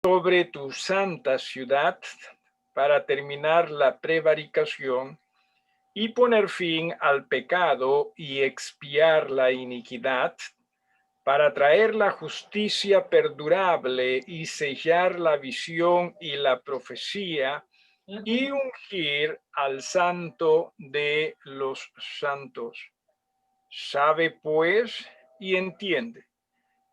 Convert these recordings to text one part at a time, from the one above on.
sobre tu santa ciudad para terminar la prevaricación y poner fin al pecado y expiar la iniquidad, para traer la justicia perdurable y sellar la visión y la profecía y ungir al santo de los santos. Sabe pues y entiende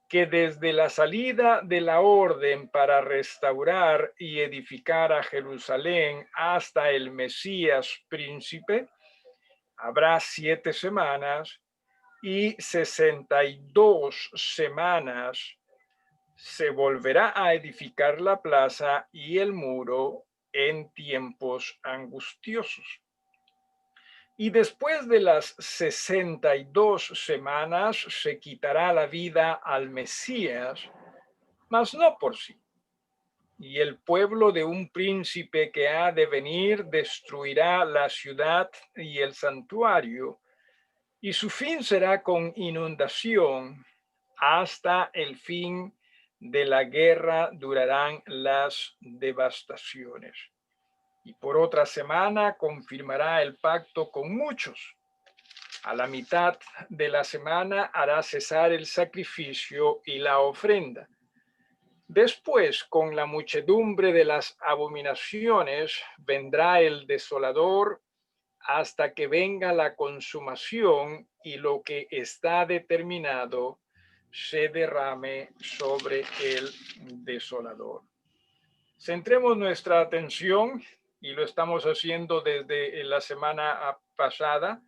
que desde la salida de la orden para restaurar y edificar a Jerusalén hasta el Mesías príncipe, habrá 7 semanas y 62 semanas se volverá a edificar la plaza y el muro en tiempos angustiosos. Y después de las 62 semanas se quitará la vida al Mesías, mas no por sí. Y el pueblo de un príncipe que ha de venir destruirá la ciudad y el santuario, y su fin será con inundación. Hasta el fin de la guerra durarán las devastaciones. Y por otra semana confirmará el pacto con muchos. A la mitad de la semana hará cesar el sacrificio y la ofrenda. Después, con la muchedumbre de las abominaciones, vendrá el desolador hasta que venga la consumación y lo que está determinado se derrame sobre el desolador. Centremos nuestra atención, y lo estamos haciendo desde la semana pasada,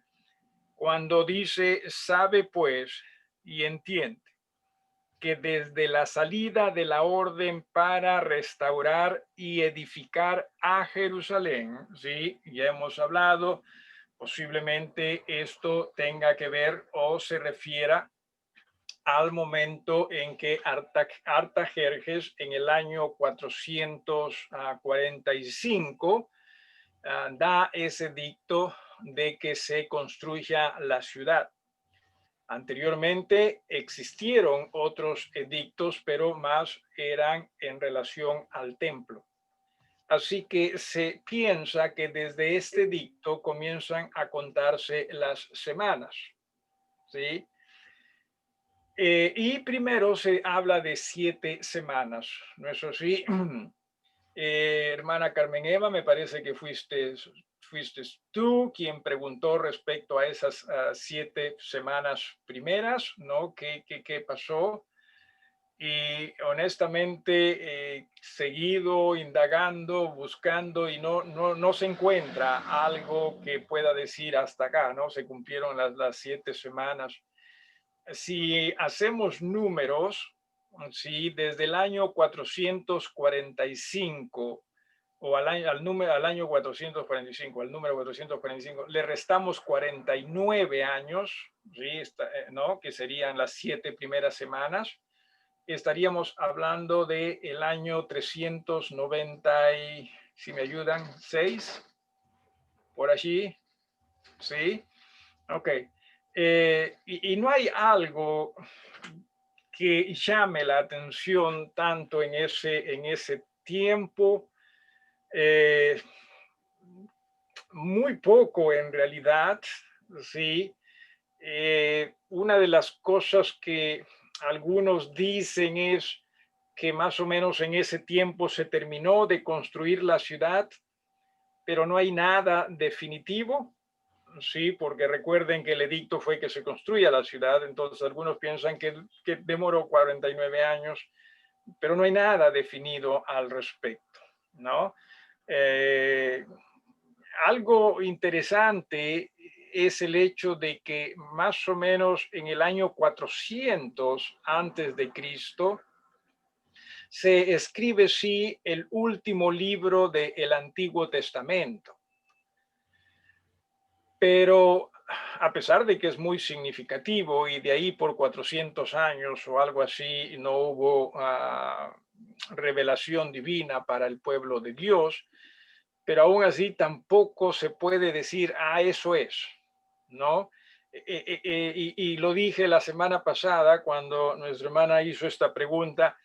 cuando dice, sabe pues y entiende que desde la salida de la orden para restaurar y edificar a Jerusalén, sí, ya hemos hablado, posiblemente esto tenga que ver o se refiera al momento en que Artajerjes en el año 445 da ese dicto de que se construya la ciudad. Anteriormente existieron otros edictos, pero más eran en relación al templo. Así que se piensa que desde este edicto comienzan a contarse las semanas, ¿sí? Y primero se habla de 7 semanas, ¿no es así? Hermana Carmen Eva, me parece que fuiste tú quien preguntó respecto a esas 7 semanas primeras, ¿no? ¿Qué pasó? Y honestamente, seguido indagando, buscando y no se encuentra algo que pueda decir hasta acá, ¿no? Se cumplieron las 7 semanas. Si hacemos números, si desde el año 445 o al año 445, al número 445, le restamos 49 años, ¿sí? ¿No? Que serían las 7 primeras semanas, estaríamos hablando del año 390, y, si me ayudan, 6, por allí, ¿sí? Ok. Y no hay algo que llame la atención tanto en ese tiempo, muy poco en realidad, ¿sí? Una de las cosas que algunos dicen es que más o menos en ese tiempo se terminó de construir la ciudad, pero no hay nada definitivo, sí, porque recuerden que el edicto fue que se construya la ciudad, entonces algunos piensan que demoró 49 años, pero no hay nada definido al respecto, ¿no? Eh, Algo interesante es el hecho de que más o menos en el año 400 antes de Cristo se escribe, sí, el último libro del Antiguo Testamento. Pero a pesar de que es muy significativo y de ahí por 400 años o algo así no hubo revelación divina para el pueblo de Dios, pero aún así tampoco se puede decir, eso es, ¿no? Y lo dije la semana pasada cuando nuestra hermana hizo esta pregunta,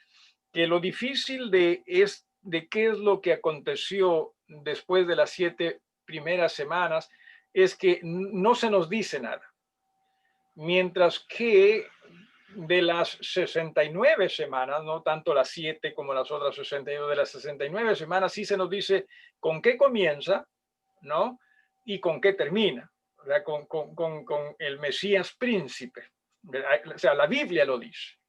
que lo difícil de qué es lo que aconteció después de las 7 primeras semanas es que no se nos dice nada. Mientras que de las 69 semanas, no tanto las 7 como las otras 62, de las 69 semanas sí se nos dice con qué comienza, ¿no? Y con qué termina, ¿verdad? Con el Mesías príncipe. O sea, la Biblia lo dice,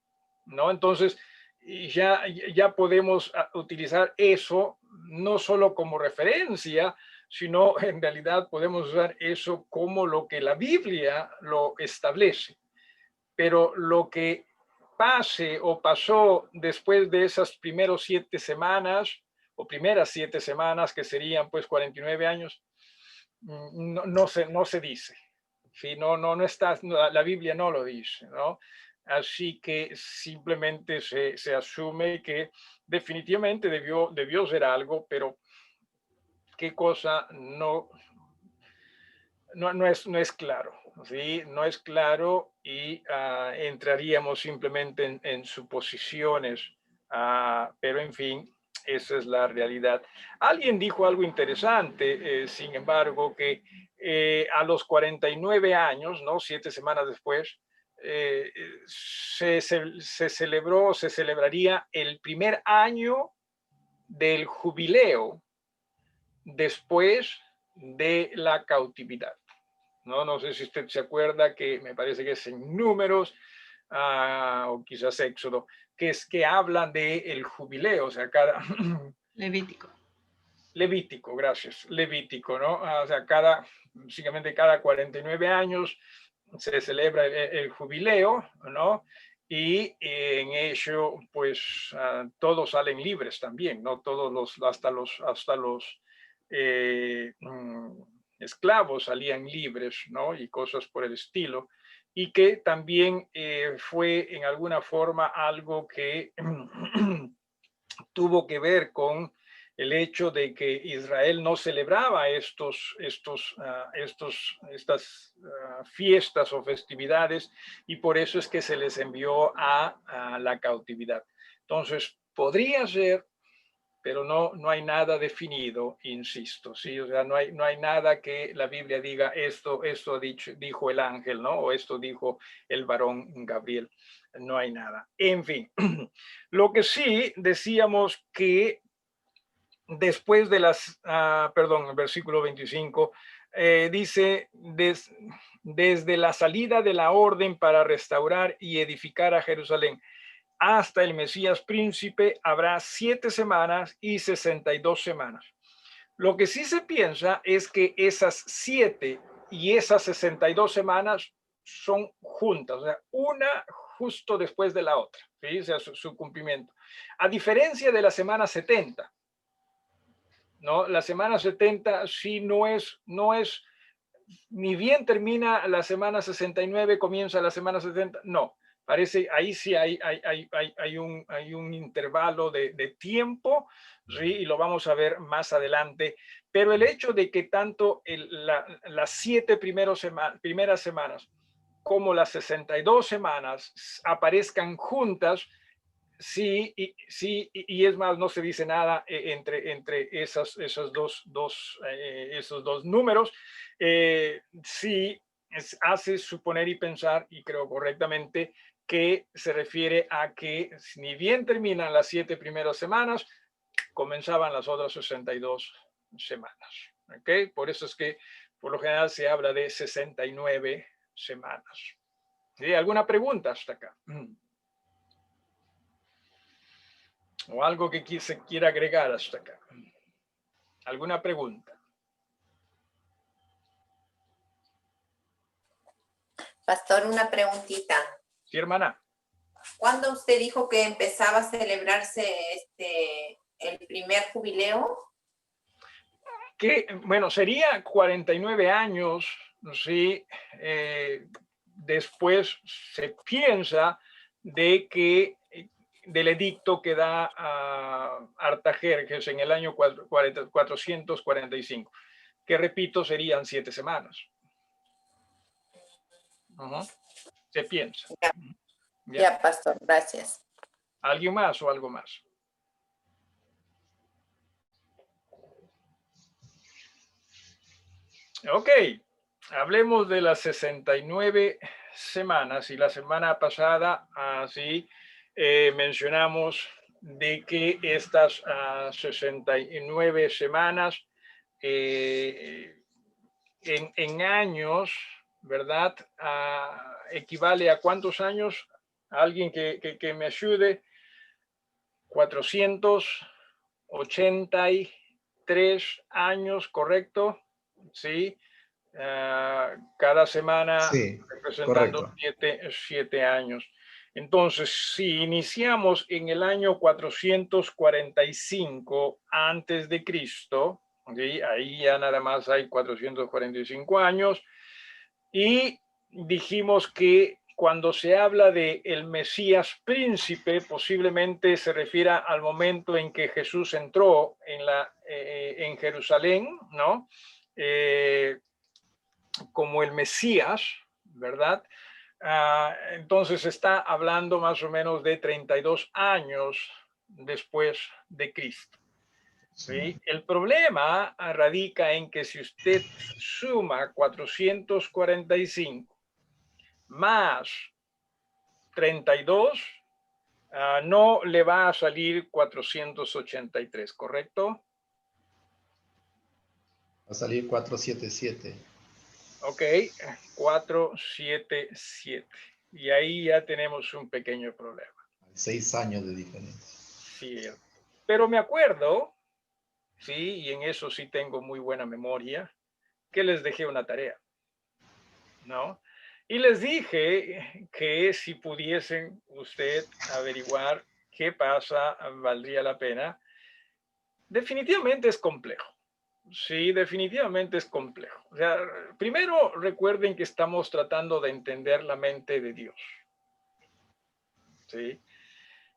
¿no? Entonces, ya podemos utilizar eso no solo como referencia, sino en realidad podemos usar eso como lo que la Biblia lo establece. Pero lo que pase o pasó después de esas primeros 7 semanas o primeras 7 semanas, que serían pues 49 años, no se dice. ¿Sí? No está, la Biblia no lo dice, ¿no? Así que simplemente se asume que definitivamente debió ser algo, pero qué cosa no es claro, ¿sí? No es claro y entraríamos simplemente en suposiciones, pero en fin, esa es la realidad. Alguien dijo algo interesante, sin embargo, que a los 49 años, ¿no? 7 semanas después, se celebraría el primer año del jubileo después de la cautividad. No sé si usted se acuerda que me parece que es en Números, o quizás Éxodo, que hablan del jubileo, o sea, cada... Levítico. Levítico, gracias, Levítico, ¿no? O sea, básicamente cada 49 años se celebra el jubileo, ¿no? Y en ello, pues, todos salen libres también, ¿no? Hasta los esclavos salían libres, ¿no? Y cosas por el estilo. Y que también fue en alguna forma algo que tuvo que ver con el hecho de que Israel no celebraba estas fiestas o festividades y por eso es que se les envió a la cautividad. Entonces, podría ser, pero no hay nada definido, insisto, ¿sí? O sea, no hay nada que la Biblia diga esto dijo el ángel, ¿no? O esto dijo el varón Gabriel. No hay nada. En fin, lo que sí decíamos que después de perdón, el versículo 25, dice, desde la salida de la orden para restaurar y edificar a Jerusalén hasta el Mesías príncipe habrá 7 semanas y 62 semanas. Lo que sí se piensa es que esas 7 y esas 62 semanas son juntas, o sea, una justo después de la otra, ¿sí? O sea, su cumplimiento. A diferencia de la semana 70, ¿no? La semana 70 sí no es, ni bien termina la semana 69, comienza la semana 70, no. Parece, ahí sí hay un intervalo de tiempo, ¿sí? Y lo vamos a ver más adelante. Pero el hecho de que tanto las 7 primeras semanas como las 62 semanas aparezcan juntas, sí, y es más, no se dice nada entre esos dos números. Sí, hace suponer y pensar, y creo correctamente, que se refiere a que ni bien terminan las 7 primeras semanas, comenzaban las otras 62 semanas. ¿Okay? Por eso es que por lo general se habla de 69 semanas. ¿Sí? ¿Alguna pregunta hasta acá? O algo que se quiera agregar hasta acá. ¿Alguna pregunta? Pastor, una preguntita. Sí, hermana. ¿Cuándo usted dijo que empezaba a celebrarse el primer jubileo? Que, bueno, sería 49 años, ¿sí? Después se piensa de que del edicto que da a Artajerjes en el año 445, que repito, serían 7 semanas. Se piensa. Ya, pastor, gracias. ¿Alguien más o algo más? Ok, hablemos de las 69 semanas y la semana pasada así mencionamos de que estas 69 semanas en años, ¿verdad? Equivale a ¿cuántos años? Alguien que me ayude. 483 años, ¿correcto? Sí. Cada semana Sí, representando correcto. 7 años. Entonces, si iniciamos en el año 445 antes de Cristo, ¿sí? Ahí ya nada más hay 445 años, y dijimos que cuando se habla de el Mesías príncipe, posiblemente se refiera al momento en que Jesús entró en Jerusalén, ¿no? Como el Mesías, ¿verdad? Entonces está hablando más o menos de 32 años después de Cristo. ¿Sí? El problema radica en que si usted suma 445 más 32, no le va a salir 483, ¿correcto? Va a salir 477. Ok, 477. Y ahí ya tenemos un pequeño problema. 6 años de diferencia. Cierto. Pero me acuerdo, sí, y en eso sí tengo muy buena memoria, que les dejé una tarea, ¿no? Y les dije que si pudiesen usted averiguar qué pasa, valdría la pena. Definitivamente es complejo. Sí, definitivamente es complejo. O sea, primero recuerden que estamos tratando de entender la mente de Dios. ¿Sí?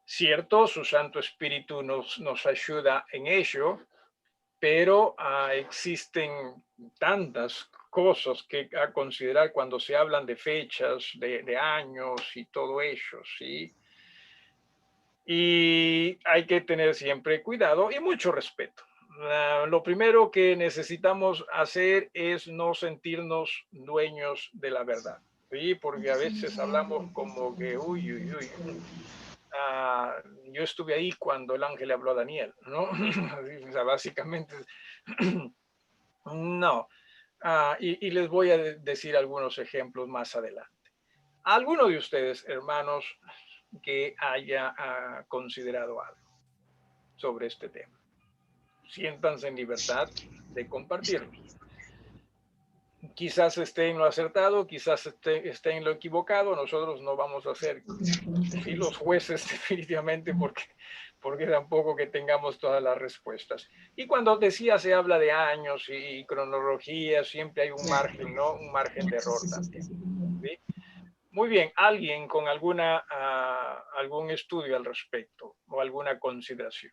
Cierto, su Santo Espíritu nos ayuda en ello, pero existen tantas cosas que a considerar cuando se hablan de fechas, de años y todo ello, ¿sí? Y hay que tener siempre cuidado y mucho respeto. Lo primero que necesitamos hacer es no sentirnos dueños de la verdad, ¿sí? Porque a veces hablamos como que, uy, uy, uy. Yo estuve ahí cuando el ángel le habló a Daniel, ¿no? O sea, básicamente, no. Y les voy a decir algunos ejemplos más adelante. ¿Alguno de ustedes, hermanos, que haya considerado algo sobre este tema? Siéntanse en libertad de compartirlo. Quizás esté en lo acertado, quizás esté en lo equivocado. Nosotros no vamos a ser sí, los jueces definitivamente porque tampoco que tengamos todas las respuestas. Y cuando decía se habla de años y cronología, siempre hay un margen, ¿no? Un margen de error también. ¿Sí? Muy bien, alguien con algún estudio al respecto o alguna consideración.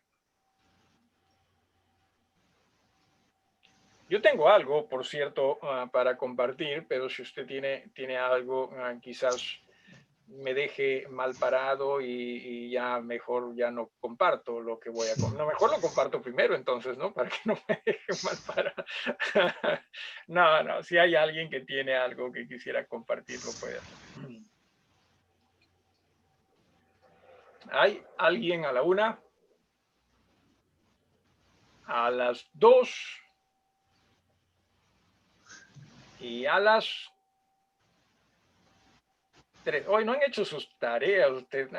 Yo tengo algo, por cierto, para compartir, pero si usted tiene algo, quizás me deje mal parado y ya mejor ya no comparto lo que voy a compartir. No, mejor lo comparto primero entonces, ¿no? Para que no me deje mal parado. No, si hay alguien que tiene algo que quisiera compartir, lo puede hacer. ¿Hay alguien a la 1? A las 2 y a las 3. Hoy no han hecho sus tareas ustedes. No,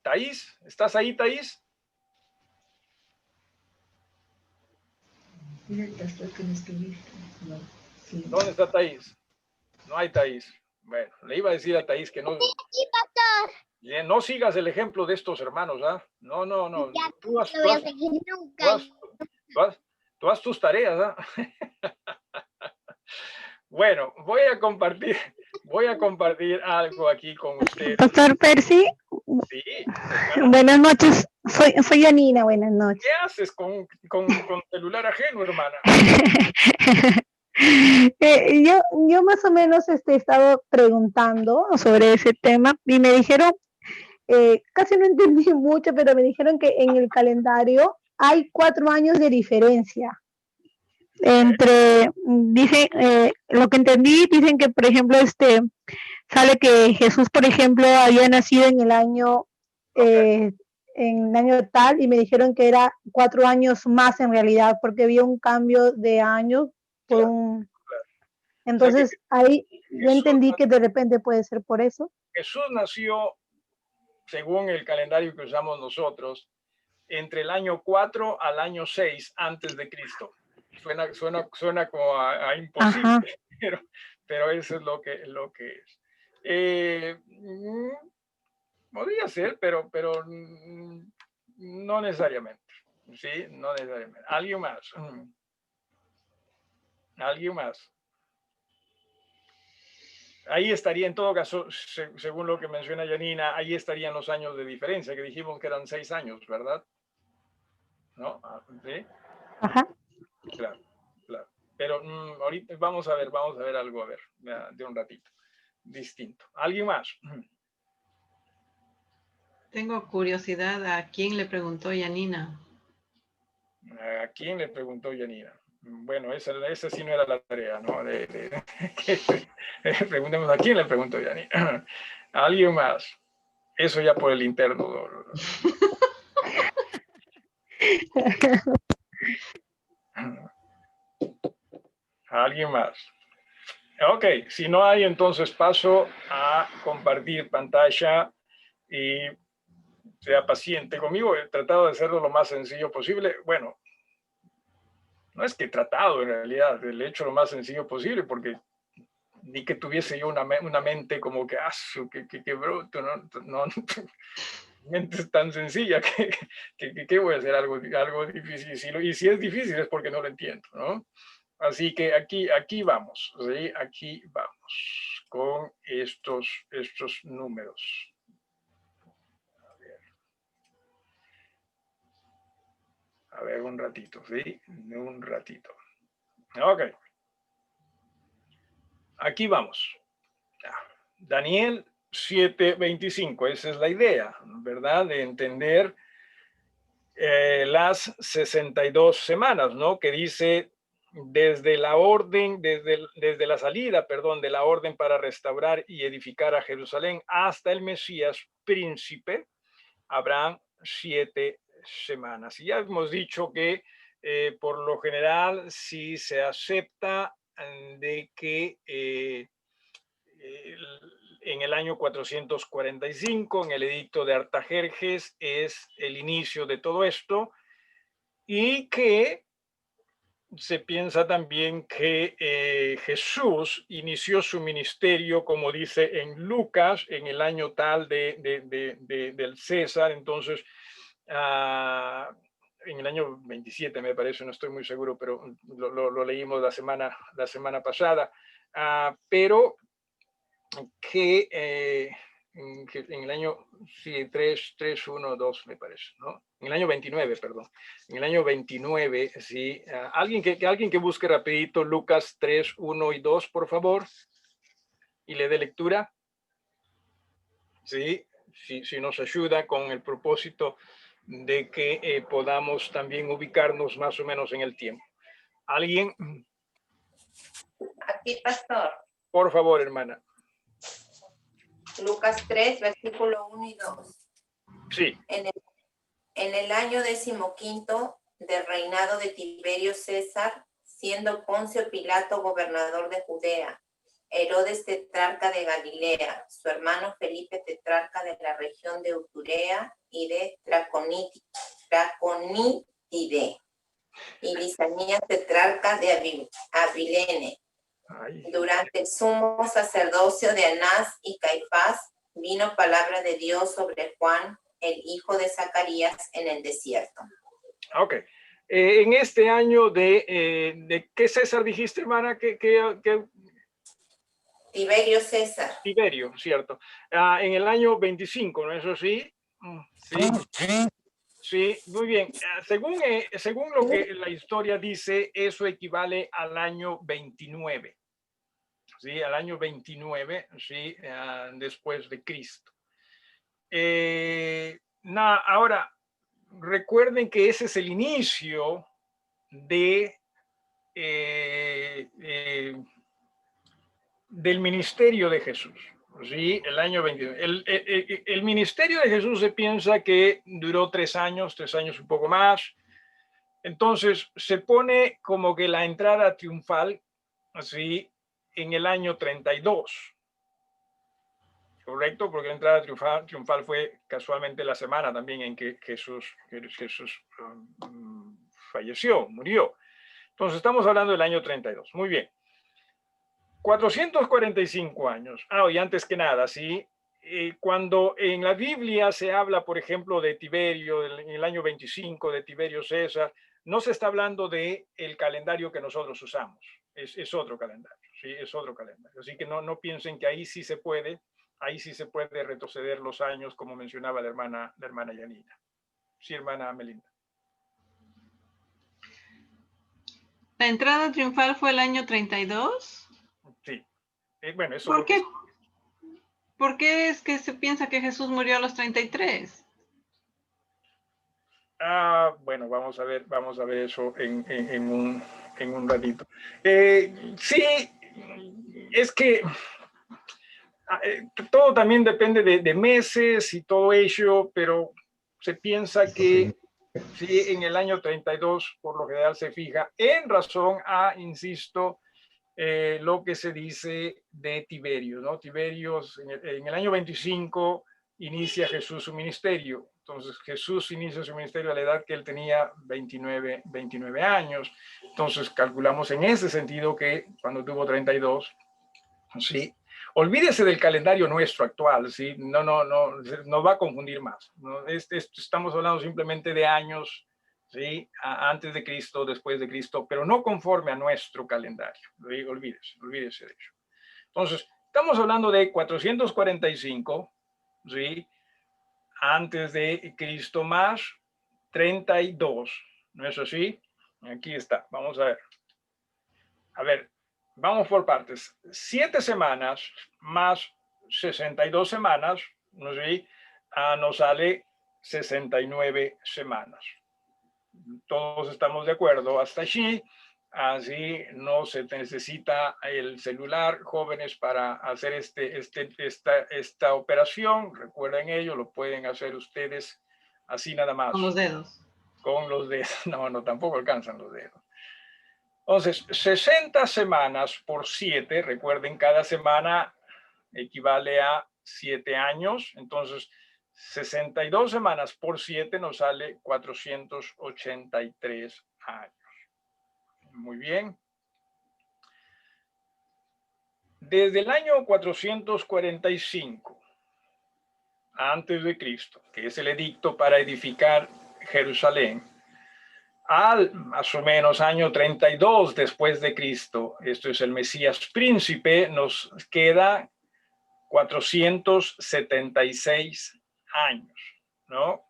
Thaís, ¿estás ahí, Thaís? ¿Dónde está Thaís? No hay Thaís. Bueno, le iba a decir a Thaís que no. No sigas el ejemplo de estos hermanos, ¿ah? No. Tú haz tus tareas, ¿ah? Bueno, voy a compartir algo aquí con usted. Pastor Percy. Sí. Buenas noches. Soy Janina, buenas noches. ¿Qué haces con celular ajeno, hermana? Yo más o menos he estado preguntando sobre ese tema y me dijeron casi no entendí mucho, pero me dijeron que en el calendario hay 4 años de diferencia. Entre, dicen, lo que entendí, dicen que, por ejemplo, sale que Jesús, por ejemplo, había nacido en el año tal, y me dijeron que era 4 años más en realidad, porque había un cambio de años por Claro, un... claro. Entonces, O sea ahí yo Jesús, entendí que de repente puede ser por eso. Jesús nació, según el calendario que usamos nosotros, entre el año 4 al año 6 antes de Cristo. Suena como a imposible, Ajá. pero eso es lo que es. Eh, Podría ser, pero no necesariamente. Sí, no necesariamente. ¿Alguien más? ¿Alguien más? Ahí estaría en todo caso, según lo que menciona Janina, ahí estarían los años de diferencia, que dijimos que eran 6 años, ¿verdad? ¿No? ¿Sí? Ajá. Claro, claro. Pero ahorita vamos a ver algo, de un ratito, distinto. ¿Alguien más? Tengo curiosidad, ¿a quién le preguntó Yanina? ¿A quién le preguntó Janina? Bueno, esa sí no era la tarea, ¿no? Preguntemos a quién le preguntó Janina. ¿A alguien más? Eso ya por el interno. ¿A alguien más? Ok, si no hay, entonces paso a compartir pantalla y sea paciente conmigo. He tratado de hacerlo lo más sencillo posible. Bueno, no es que he tratado en realidad, le he hecho lo más sencillo posible porque ni que tuviese yo una mente como que, qué bruto, no, mente es tan sencilla que voy a hacer algo difícil. Y si es difícil es porque no lo entiendo, ¿no? Así que aquí vamos, ¿sí? Aquí vamos con estos números. A ver, un ratito, ¿sí? Un ratito. Ok. Aquí vamos. Daniel 7:25, esa es la idea, ¿verdad? De entender las 62 semanas, ¿no? Que dice desde la orden, desde la salida, perdón, de la orden para restaurar y edificar a Jerusalén hasta el Mesías príncipe, habrán 7 semanas. Y ya hemos dicho que por lo general si se acepta de que en el año 445, en el edicto de Artajerjes, es el inicio de todo esto, y que se piensa también que Jesús inició su ministerio, como dice en Lucas, en el año tal del César, entonces, en el año 27 me parece, no estoy muy seguro, pero lo leímos la semana pasada, pero que en el año 3, 1, 2 me parece, ¿no? En el año 29, perdón. En el año 29, sí. Alguien que busque rapidito Lucas 3, 1 y 2, por favor, y le dé lectura. Sí, si nos ayuda con el propósito de que podamos también ubicarnos más o menos en el tiempo. ¿Alguien? Aquí, pastor. Por favor, hermana. Lucas 3, versículo 1 y 2. Sí. En el año 15 del reinado de Tiberio César, siendo Poncio Pilato gobernador de Judea, Herodes tetrarca de Galilea, su hermano Felipe tetrarca de la región de Uturea y de Traconítide, y Lisanías tetrarca de Abilene. Durante el sumo sacerdocio de Anás y Caifás, vino palabra de Dios sobre Juan, el hijo de Zacarías, en el desierto. Ok. En este año de ¿qué César dijiste, hermana? ¿Qué? Tiberio César. Tiberio, cierto. En el año 25, ¿no es eso sí? Sí. Sí, muy bien. Según lo que la historia dice, eso equivale al año 29. Sí, al año 29, sí, después de Cristo. Ahora, recuerden que ese es el inicio de, del ministerio de Jesús. ¿Sí? El año 22. El ministerio de Jesús se piensa que duró 3 años un poco más. Entonces se pone como que la entrada triunfal, así, en el año 32. Correcto, porque la entrada triunfal fue casualmente la semana también en que Jesús falleció, murió. Entonces estamos hablando del año 32. Muy bien. 445 años. Y antes que nada, ¿sí? Cuando en la Biblia se habla, por ejemplo, de Tiberio, en el año 25, de Tiberio César, no se está hablando del calendario que nosotros usamos. Es otro calendario, ¿sí? Es otro calendario. Así que no piensen que ahí sí se puede retroceder los años, como mencionaba la hermana Yanina. Sí, hermana Melinda. ¿La entrada triunfal fue el año 32? Sí. Bueno, eso ¿Por qué? ¿Por qué es que se piensa que Jesús murió a los 33? Bueno, vamos a ver eso en un ratito. Sí, es que todo también depende de meses y todo ello, pero se piensa que sí, en el año 32 por lo general se fija en razón a, insisto, lo que se dice de Tiberio, ¿no? Tiberio en el año 25 inicia Jesús su ministerio. Entonces Jesús inicia su ministerio a la edad que él tenía 29 años. Entonces calculamos en ese sentido que cuando tuvo 32, sí. Olvídese del calendario nuestro actual, ¿sí? No va a confundir más, ¿no? Estamos hablando simplemente de años, ¿sí? Antes de Cristo, después de Cristo, pero no conforme a nuestro calendario. ¿Sí? Olvídese de eso. Entonces, estamos hablando de 445, ¿sí? Antes de Cristo más 32, ¿no es así? Aquí está, vamos a ver. A ver, vamos por partes. 7 semanas más 62 semanas, ¿no? ¿Sí? Nos sale 69 semanas. Todos estamos de acuerdo hasta allí. Así no se necesita el celular, jóvenes, para hacer esta operación. Recuerden ello, lo pueden hacer ustedes así nada más. Con los dedos. Con los dedos. No, tampoco alcanzan los dedos. Entonces, 60 semanas por 7, recuerden, cada semana equivale a 7 años. Entonces, 62 semanas por 7 nos sale 483 años. Muy bien. Desde el año 445 antes de Cristo, que es el edicto para edificar Jerusalén, al más o menos año 32 después de Cristo, esto es el Mesías príncipe, nos queda 476 años, ¿no?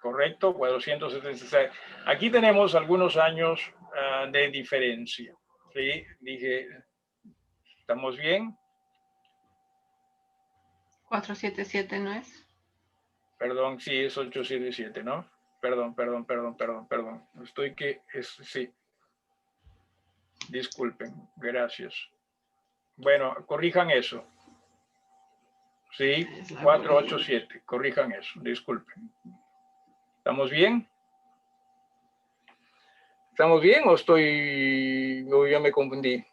Correcto, 476. Aquí tenemos algunos años de diferencia, ¿sí? Dije, ¿estamos bien? 477, ¿no es? Perdón, sí, es 877, ¿no? Perdón. Estoy que sí. Disculpen, gracias. Bueno, corrijan eso. Sí, 487, corrijan eso, disculpen. ¿Estamos bien? ¿Estamos bien o ya me confundí?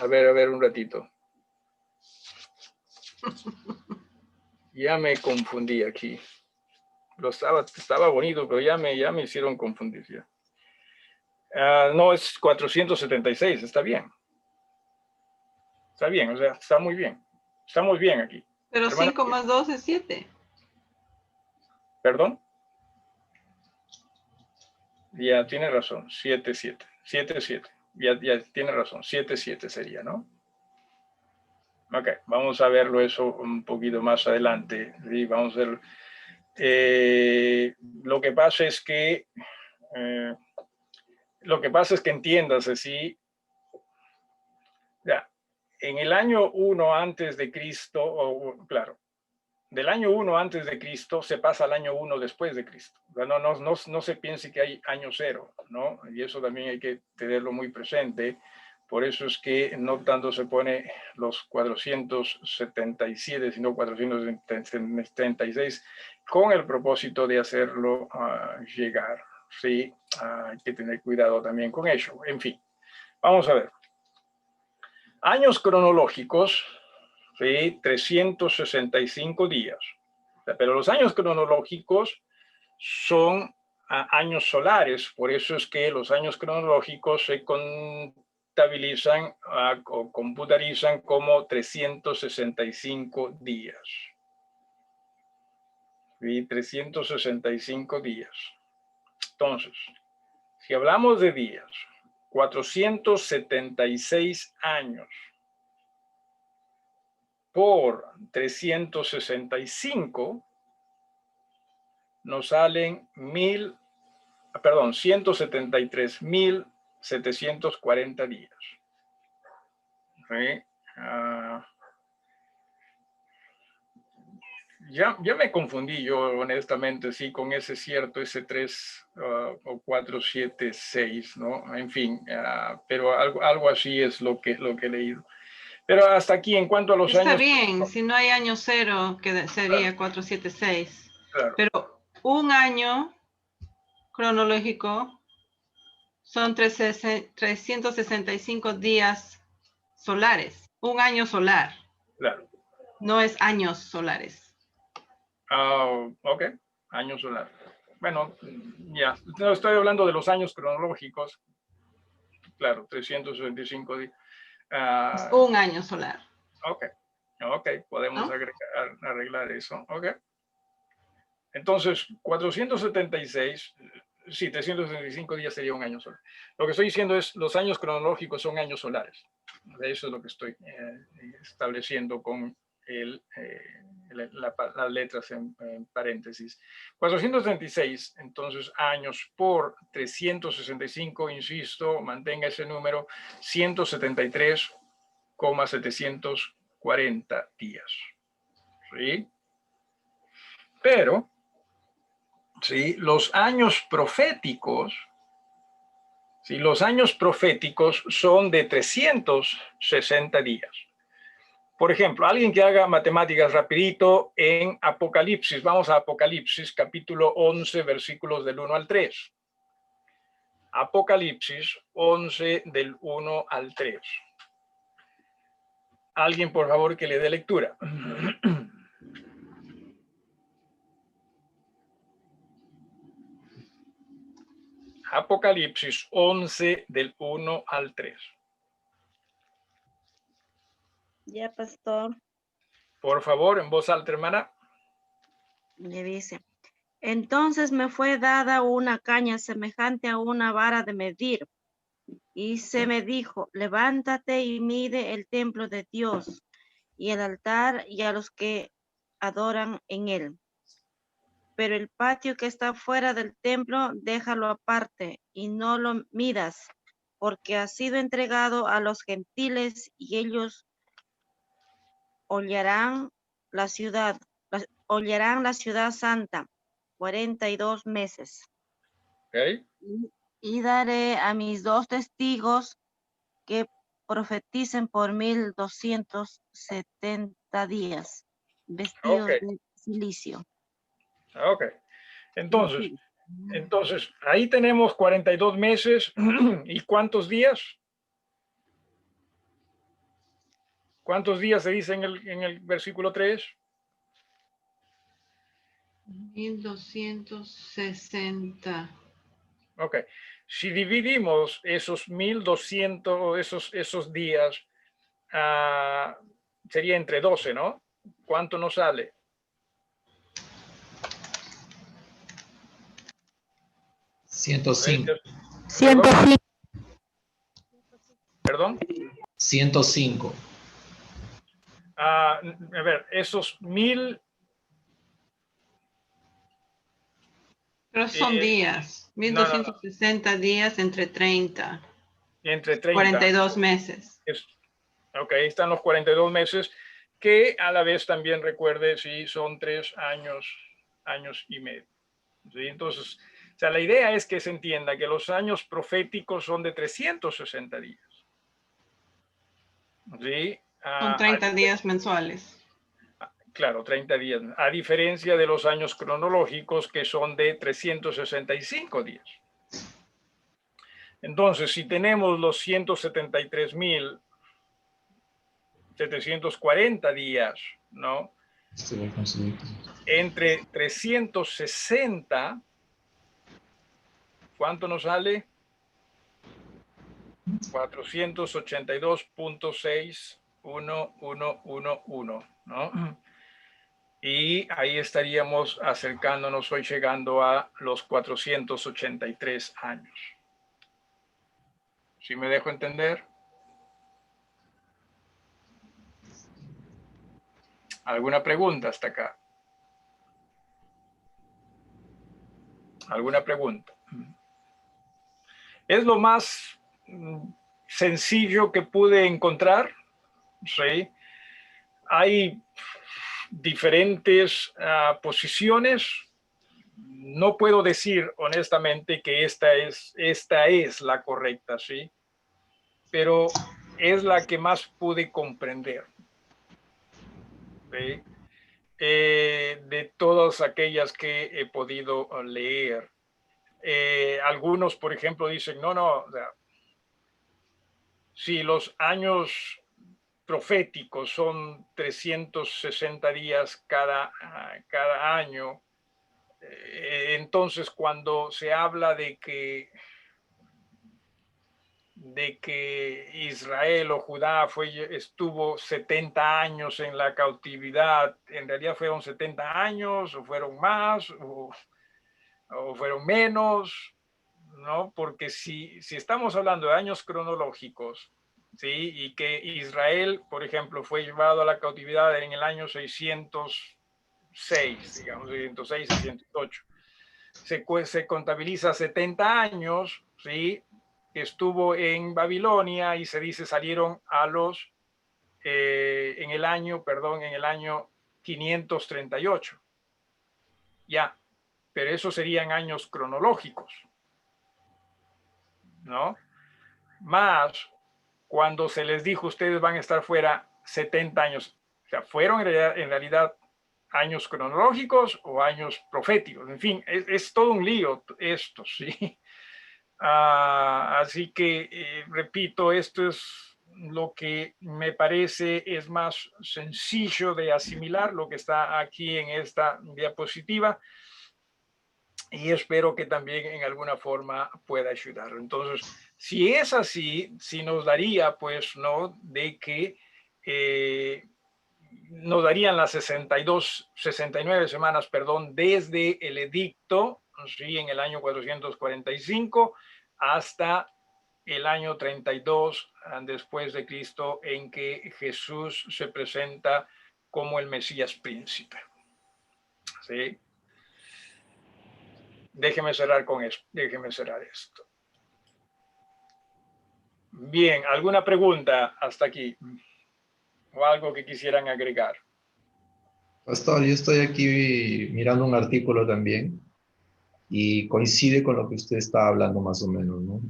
A ver un ratito. Ya me confundí aquí. Estaba bonito, pero ya me hicieron confundir ya. No, es 476, está bien. Está bien, o sea, está muy bien. Estamos bien aquí. Pero Hermana, 5 más 2 es 7. ¿Perdón? Ya, tiene razón, 7. Ya tiene razón, 7 sería, ¿no? Ok, vamos a verlo eso un poquito más adelante. ¿Sí? Vamos a ver. Lo que pasa es que entiéndase, sí. Ya, en el año 1 antes de Cristo, claro, del año 1 antes de Cristo se pasa al año 1 después de Cristo. O sea, no se piense que hay año 0, ¿no? Y eso también hay que tenerlo muy presente. Por eso es que no tanto se pone los 477, sino 476, con el propósito de hacerlo llegar. Sí, hay que tener cuidado también con ello. En fin, vamos a ver. Años cronológicos, ¿sí? 365 días. Pero los años cronológicos son años solares, por eso es que los años cronológicos se contabilizan o computarizan como 365 días. ¿Sí? 365 días. Entonces, si hablamos de días, 476 años por 365 nos salen 173.740 días. ¿Sí? Ya me confundí yo honestamente, sí, con ese 3 o 4, 7, 6, ¿no? En fin, pero algo así es lo que he leído. Pero hasta aquí, en cuanto a los años... Está bien, si no hay año 0, que sería 476. Claro. Pero un año cronológico son 365 días solares. Un año solar. Claro. No es años solares. Ok, año solar. Bueno, ya, no estoy hablando de los años cronológicos. Claro, 365 días. Un año solar. Ok, podemos arreglar eso. Ok. Entonces, 476, sí, 365 días sería un año solar. Lo que estoy diciendo es, los años cronológicos son años solares. Eso es lo que estoy estableciendo con las letras en paréntesis. 436, entonces, años por 365, insisto, mantenga ese número, 173,740 días. ¿Sí? Pero, ¿sí? Los años proféticos, ¿sí? Los años proféticos son de 360 días. Por ejemplo, alguien que haga matemáticas rapidito en Apocalipsis. Vamos a Apocalipsis, capítulo 11, versículos del 1 al 3. Apocalipsis 11, del 1 al 3. Alguien, por favor, que le dé lectura. Apocalipsis 11, del 1 al 3. Ya, pastor. Por favor, en voz alta, hermana. Le dice, entonces me fue dada una caña semejante a una vara de medir, y se me dijo, levántate y mide el templo de Dios, y el altar, y a los que adoran en él. Pero el patio que está fuera del templo, déjalo aparte, y no lo midas, porque ha sido entregado a los gentiles, y ellos hollarán la ciudad santa 42 meses. Okay. Y daré a mis 2 testigos que profeticen por 1270 días, vestidos de silicio. Ok. Entonces, ahí tenemos 42 meses. ¿Y cuántos días? ¿Cuántos días se dice en el versículo 3? 1260. Ok. Si dividimos esos 1200, esos días, sería entre 12, ¿no? ¿Cuánto nos sale? $105. 105. ¿Perdón? 105. A ver, esos 1000... Pero son días. 1260 días entre 30. Entre 30. 42 meses. Ok, ahí están los 42 meses. que a la vez también recuerde, sí, son 3 años y medio. ¿Sí? Entonces, o sea, la idea es que se entienda que los años proféticos son de 360 días. ¿Sí? Son 30 días mensuales. Claro, 30 días, a diferencia de los años cronológicos que son de 365 días. Entonces, si tenemos los 173.740 días, ¿no? Entre 360, ¿cuánto nos sale? 482.61111, ¿no? Y ahí estaríamos acercándonos hoy, llegando a los 483 años. ¿Sí me dejo entender? ¿Alguna pregunta hasta acá? ¿Alguna pregunta? Es lo más sencillo que pude encontrar, ¿sí? Hay diferentes posiciones. No puedo decir honestamente que esta es la correcta, ¿sí? Pero es la que más pude comprender, ¿sí? De todas aquellas que he podido leer. Algunos, por ejemplo, dicen, no, o sea, si los años proféticos son 360 días cada año, entonces cuando se habla de que Israel o Judá estuvo 70 años en la cautividad, en realidad fueron 70 años o fueron más o fueron menos, ¿no? Porque si estamos hablando de años cronológicos, ¿sí? Y que Israel, por ejemplo, fue llevado a la cautividad en el año 606, digamos, 606, 608. Se contabiliza 70 años, ¿sí? Que estuvo en Babilonia y se dice salieron a los, en el año 538. Ya, pero esos serían años cronológicos, ¿no? Más cuando se les dijo ustedes van a estar fuera 70 años, o sea, fueron en realidad años cronológicos o años proféticos, en fin, es todo un lío esto, ¿sí? Así que, repito, esto es lo que me parece es más sencillo de asimilar, lo que está aquí en esta diapositiva, y espero que también en alguna forma pueda ayudar. Entonces, si es así, si nos daría, pues, ¿no? De que nos darían las 69 semanas, perdón, desde el edicto, ¿sí? En el año 445 hasta el año 32 después de Cristo, en que Jesús se presenta como el Mesías príncipe. ¿Sí? Déjeme cerrar con esto. Déjeme cerrar esto. Bien, ¿alguna pregunta hasta aquí? ¿O algo que quisieran agregar? Pastor, yo estoy aquí mirando un artículo también y coincide con lo que usted está hablando más o menos, ¿no?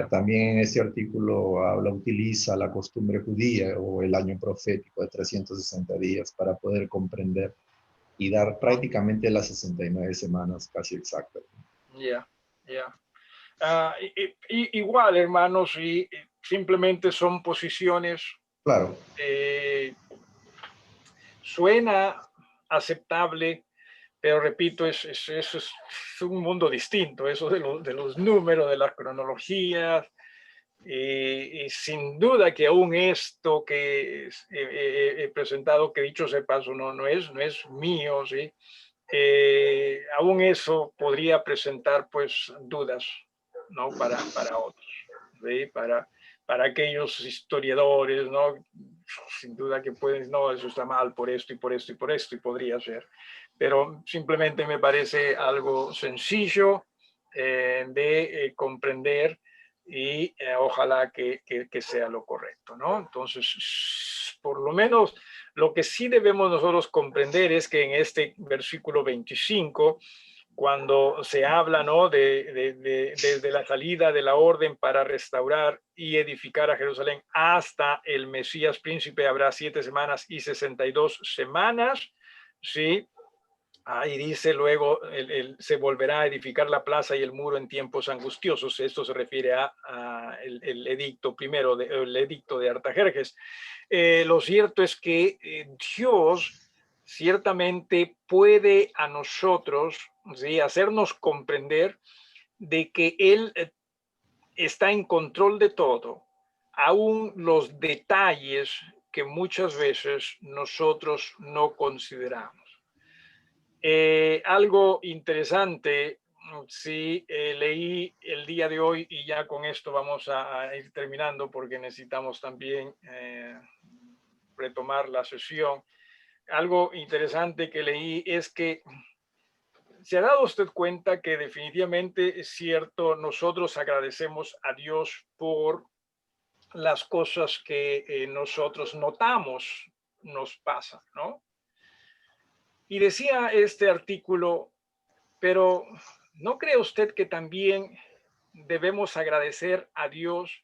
También en este artículo utiliza la costumbre judía o el año profético de 360 días para poder comprender y dar prácticamente las 69 semanas casi exactas. Ya. Igual, hermanos, y simplemente son posiciones. Claro. Suena aceptable, pero repito, es un mundo distinto, eso de los números, de las cronologías. Y sin duda que aún esto que he presentado, que dicho sea paso, no es mío, ¿sí? Aún eso podría presentar pues dudas, ¿no? Para otros, ¿sí? Para aquellos historiadores, ¿no? Sin duda que pueden, no, eso está mal por esto y por esto y por esto, y podría ser. Pero simplemente me parece algo sencillo de comprender, y ojalá que sea lo correcto, ¿no? Entonces, por lo menos lo que sí debemos nosotros comprender es que en este versículo 25, cuando se habla, ¿no?, desde la salida de la orden para restaurar y edificar a Jerusalén hasta el Mesías príncipe, habrá 7 semanas y 62 semanas, ¿sí? Ahí dice luego, se volverá a edificar la plaza y el muro en tiempos angustiosos. Esto se refiere a el edicto primero, el edicto de Artajerjes. Lo cierto es que Dios ciertamente puede a nosotros, ¿sí?, hacernos comprender de que Él está en control de todo, aún los detalles que muchas veces nosotros no consideramos. Algo interesante, sí, leí el día de hoy, y ya con esto vamos a ir terminando porque necesitamos también retomar la sesión. Algo interesante que leí es que se ha dado usted cuenta que definitivamente es cierto, nosotros agradecemos a Dios por las cosas que nosotros notamos nos pasan, ¿no? Y decía este artículo, pero ¿no cree usted que también debemos agradecer a Dios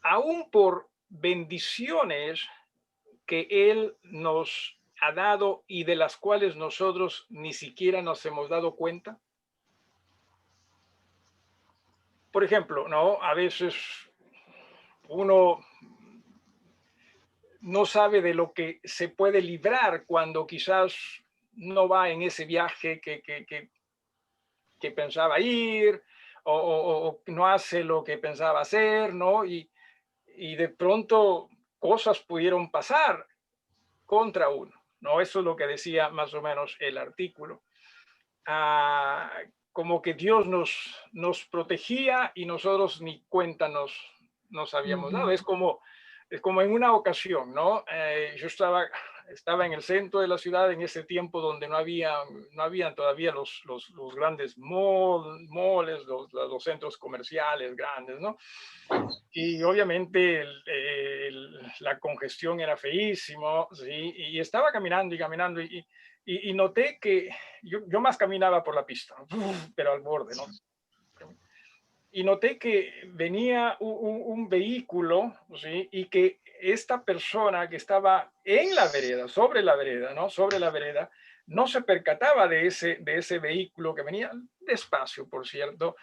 aún por bendiciones que Él nos ha dado y de las cuales nosotros ni siquiera nos hemos dado cuenta? Por ejemplo, ¿no? A veces uno no sabe de lo que se puede librar cuando quizás no va en ese viaje que pensaba ir, o no hace lo que pensaba hacer, ¿no? Y de pronto cosas pudieron pasar contra uno, ¿no? Eso es lo que decía más o menos el artículo. Como que Dios nos protegía y nosotros ni cuenta nos habíamos dado. Es como en una ocasión, ¿no? Yo estaba en el centro de la ciudad en ese tiempo donde no habían todavía los grandes moles, los centros comerciales grandes, ¿no? Y obviamente la congestión era feísimo, ¿sí? Y estaba caminando y caminando y noté que yo más caminaba por la pista, pero al borde, ¿no? Y noté que venía un vehículo, ¿sí?, y que esta persona que estaba en la vereda, sobre la vereda, ¿no? Sobre la vereda, no se percataba de ese vehículo que venía despacio, por cierto,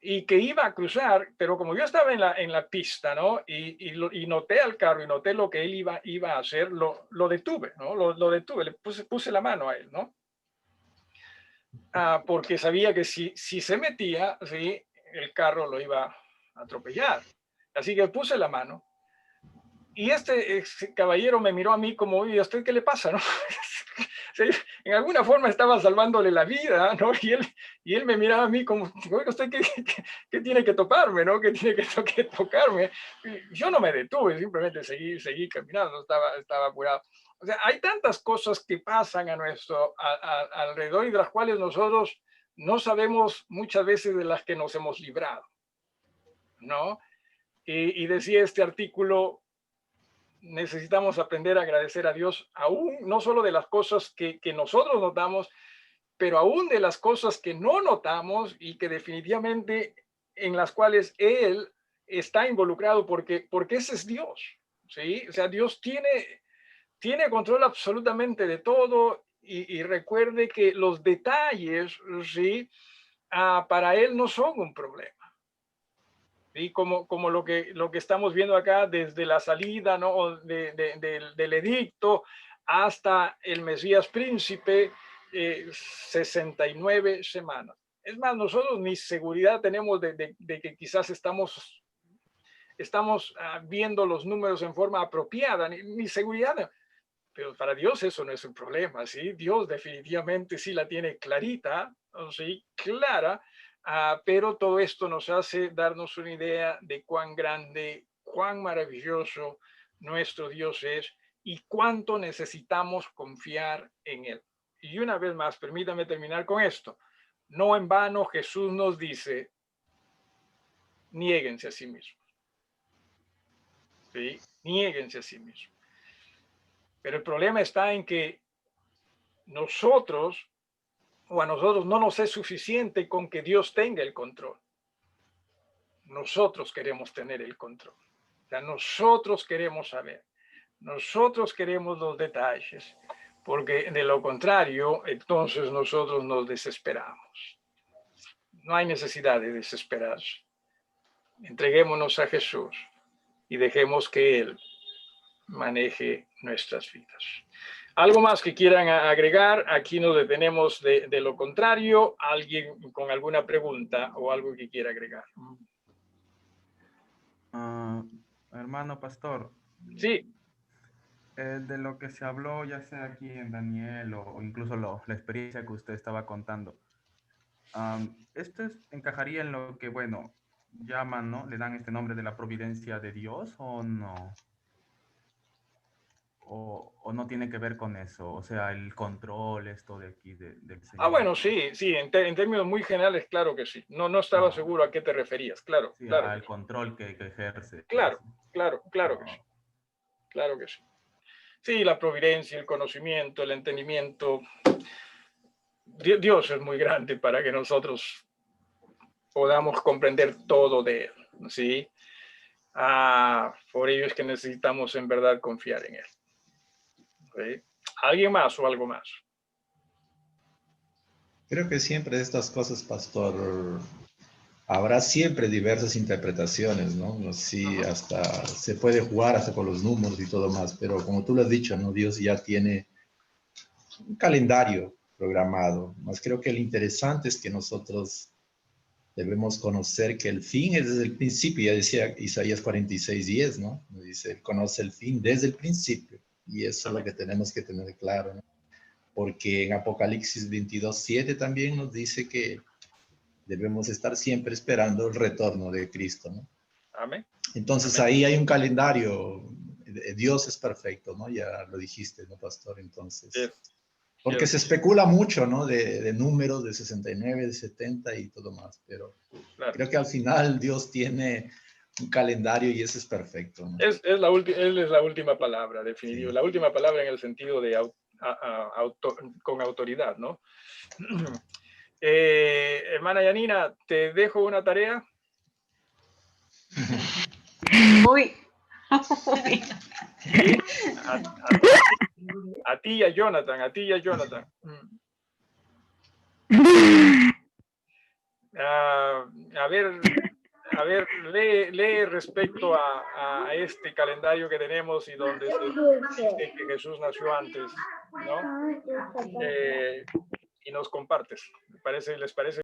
y que iba a cruzar, pero como yo estaba en la pista, ¿no? Y noté al carro y noté lo que él iba a hacer, lo detuve, ¿no? Lo detuve, le puse la mano a él, ¿no? Porque sabía que si se metía, ¿sí?, el carro lo iba a atropellar. Así que puse la mano. Y este caballero me miró a mí como, ¿y a usted qué le pasa, no? En alguna forma estaba salvándole la vida, ¿no? Y él me miraba a mí como, oiga, ¿usted qué tiene que toparme, no? ¿Qué tiene que tocarme? Y yo no me detuve, simplemente seguí caminando, estaba apurado. O sea, hay tantas cosas que pasan a nuestro alrededor y de las cuales nosotros no sabemos muchas veces de las que nos hemos librado, ¿no? Y decía este artículo, necesitamos aprender a agradecer a Dios, aún no solo de las cosas que nosotros notamos, pero aún de las cosas que no notamos y que definitivamente en las cuales Él está involucrado, porque ese es Dios, ¿sí? O sea, Dios tiene control absolutamente de todo y recuerde que los detalles, ¿sí?, para Él no son un problema. ¿Sí? Como lo que estamos viendo acá desde la salida, ¿no?, del edicto hasta el Mesías príncipe, 69 semanas. Es más, nosotros ni seguridad tenemos de que quizás estamos viendo los números en forma apropiada, ni seguridad. Pero para Dios eso no es un problema, ¿sí? Dios definitivamente sí la tiene clarita, ¿sí?, clara, pero todo esto nos hace darnos una idea de cuán grande, cuán maravilloso nuestro Dios es y cuánto necesitamos confiar en Él. Y una vez más, permítame terminar con esto. No en vano Jesús nos dice, niéguense a sí mismos. ¿Sí? Niéguense a sí mismos. Pero el problema está en que nosotros, o a nosotros no nos es suficiente con que Dios tenga el control. Nosotros queremos tener el control. O sea, nosotros queremos saber. Nosotros queremos los detalles. Porque de lo contrario, entonces nosotros nos desesperamos. No hay necesidad de desesperarse. Entreguémonos a Jesús y dejemos que Él maneje nuestras vidas. ¿Algo más que quieran agregar? Aquí nos detenemos de lo contrario. ¿Alguien con alguna pregunta o algo que quiera agregar? Hermano pastor, Sí. de lo que se habló, ya sea aquí en Daniel o incluso la experiencia que usted estaba contando, encajaría en lo que, bueno, llaman, ¿no? Le dan este nombre de la providencia de Dios o no. O no tiene que ver con eso, o sea, el control, esto de aquí del Señor. Bueno, sí, en términos muy generales, claro que sí. No estaba seguro a qué te referías, claro. Sí, claro al control que ejerce. Claro que sí. Claro que sí. Sí, la providencia, el conocimiento, el entendimiento. Dios es muy grande para que nosotros podamos comprender todo de Él, ¿sí? Por ello es que necesitamos en verdad confiar en Él. ¿Sí? ¿Alguien más o algo más? Creo que siempre de estas cosas, pastor, habrá siempre diversas interpretaciones, ¿no? Sí, hasta se puede jugar hasta con los números y todo más, pero como tú lo has dicho, ¿no? Dios ya tiene un calendario programado. Más creo que lo interesante es que nosotros debemos conocer que el fin es desde el principio. Ya decía Isaías 46:10, ¿no? Dice, conoce el fin desde el principio. Y eso es lo que tenemos que tener claro, ¿no? Porque en Apocalipsis 22:7 también nos dice que debemos estar siempre esperando el retorno de Cristo, ¿no? Amén. Entonces ahí hay un calendario. Dios es perfecto, ¿no? Ya lo dijiste, ¿no, pastor? Entonces, porque se especula mucho, ¿no? De números de 69, de 70 y todo más, pero creo que al final Dios tiene un calendario y ese es perfecto, ¿no? Él es la última palabra, definitivo. Sí. La última palabra en el sentido de con autoridad, ¿no? Hermana Yanina, te dejo una tarea. Uy. ¿Sí? A ti y a Jonathan, A ver, lee respecto a este calendario que tenemos y donde se dice que Jesús nació antes, ¿no? Y nos compartes. ¿Les parece